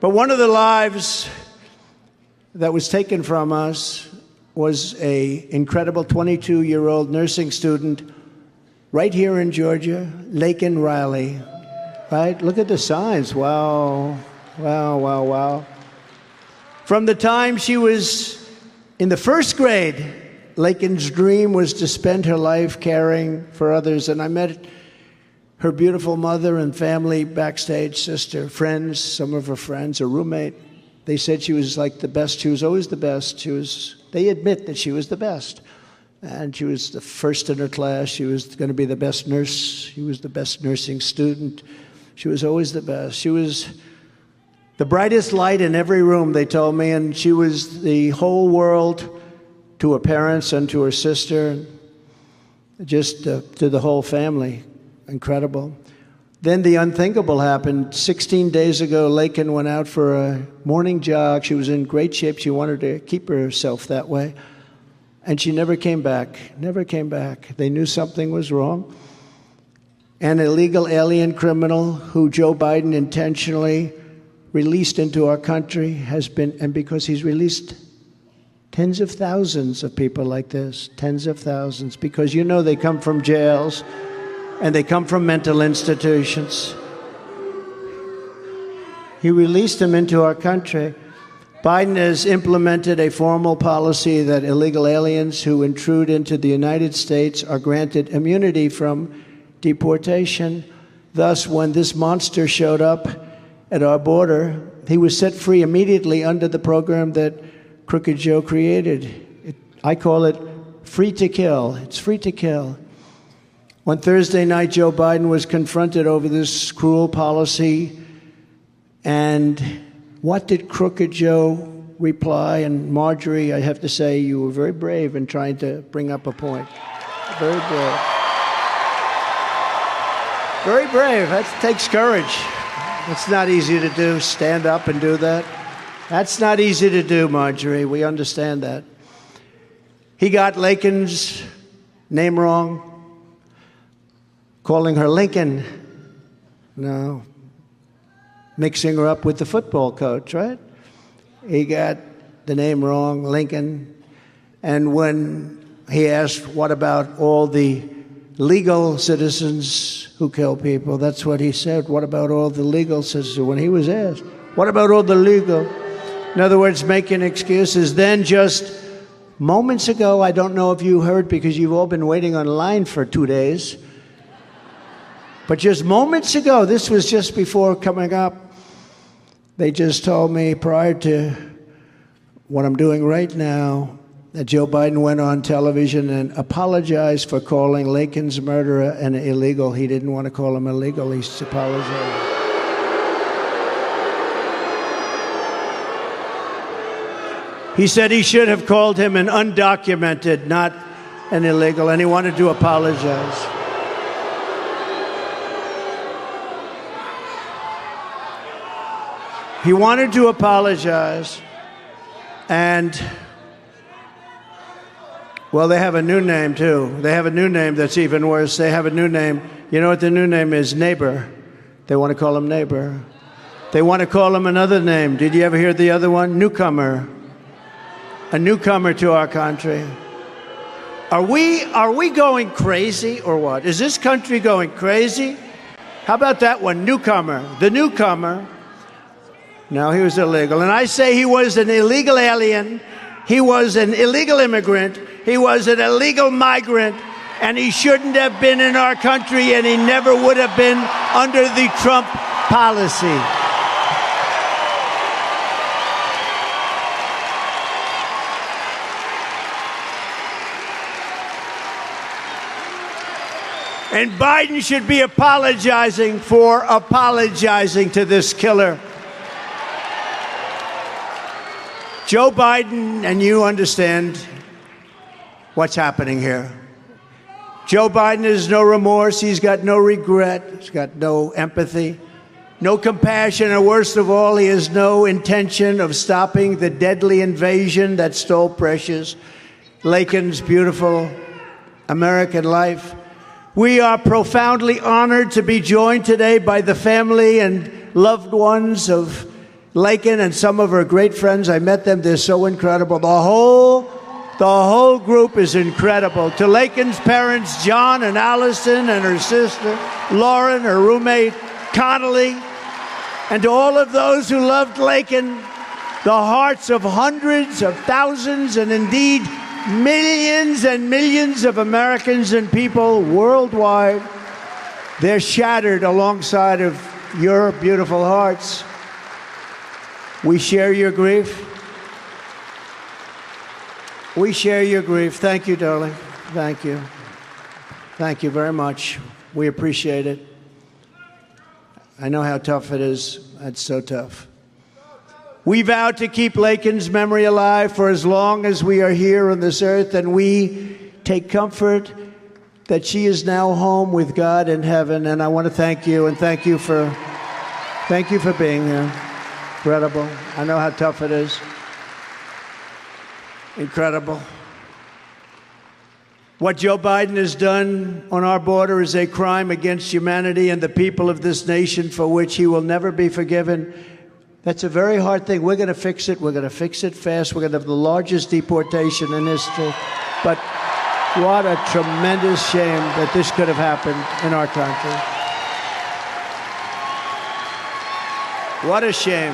But one of the lives that was taken from us was an incredible 22-year-old nursing student right here in Georgia, Laken Riley. Right? Look at the signs. Wow. Wow, wow, wow. From the time she was in the first grade, Laken's dream was to spend her life caring for others. And I met her beautiful mother and family backstage, sister, friends, some of her friends, a roommate. They said she was like the best. She was always the best. They admit that she was the best. And she was the first in her class. She was going to be the best nurse. She was the best nursing student. She was always the best. She was the brightest light in every room, they told me, and she was the whole world to her parents and to her sister, just to the whole family. Incredible. Then the unthinkable happened. 16 days ago, Laken went out for a morning jog. She was in great shape. She wanted to keep herself that way. And she never came back, never came back. They knew something was wrong. An illegal alien criminal who Joe Biden intentionally released into our country has been, and because he's released tens of thousands of people like this, tens of thousands, because you know they come from jails and they come from mental institutions. He released them into our country. Biden has implemented a formal policy that illegal aliens who intrude into the United States are granted immunity from deportation. Thus, when this monster showed up at our border, he was set free immediately under the program that Crooked Joe created. I call it free to kill. It's free to kill. On Thursday night, Joe Biden was confronted over this cruel policy. And what did Crooked Joe reply? And Marjorie, I have to say, you were very brave in trying to bring up a point. Very brave. Very brave. That takes courage. It's not easy to do, stand up and do that. That's not easy to do, Marjorie. We understand that. He got Laken's name wrong, calling her Lincoln. No. Mixing her up with the football coach, right? He got the name wrong, Lincoln. And when he asked, what about all the legal citizens who kill people? That's what he said. What about all the legal citizens? When he was asked, what about all the legal? In other words, making excuses. Then just moments ago, I don't know if you heard because you've all been waiting online for 2 days, but just moments ago, this was just before coming up, they just told me prior to what I'm doing right now that Joe Biden went on television and apologized for calling Laken's murderer an illegal. He didn't want to call him illegal. He apologized. He said he should have called him an undocumented, not an illegal, and he wanted to apologize. He wanted to apologize, and, well, they have a new name, too. They have a new name that's even worse. They have a new name. You know what the new name is? Neighbor. They want to call him Neighbor. They want to call him another name. Did you ever hear the other one? Newcomer. A newcomer to our country. Are we going crazy or what? Is this country going crazy? How about that one? Newcomer. The newcomer. No, he was illegal. And I say he was an illegal alien. He was an illegal immigrant. He was an illegal migrant. And he shouldn't have been in our country, and he never would have been under the Trump policy. And Biden should be apologizing for apologizing to this killer. Joe Biden, and you understand what's happening here. Joe Biden has no remorse. He's got no regret. He's got no empathy, no compassion, and worst of all, he has no intention of stopping the deadly invasion that stole precious Laken's beautiful American life. We are profoundly honored to be joined today by the family and loved ones of Laken and some of her great friends. I met them. They're so incredible. The whole group is incredible. To Laken's parents, John and Allison, and her sister, Lauren, her roommate, Connolly, and to all of those who loved Laken, the hearts of hundreds of thousands and indeed millions and millions of Americans and people worldwide, they're shattered alongside of your beautiful hearts. We share your grief. We share your grief. Thank you, darling. Thank you. Thank you very much. We appreciate it. I know how tough it is. It's so tough. We vow to keep Laken's memory alive for as long as we are here on this earth, and we take comfort that she is now home with God in heaven. And I want to thank you, and thank you for being here. Incredible. I know how tough it is. Incredible. What Joe Biden has done on our border is a crime against humanity and the people of this nation for which he will never be forgiven. That's a very hard thing. We're going to fix it. We're going to fix it fast. We're going to have the largest deportation in history. But what a tremendous shame that this could have happened in our country. What a shame.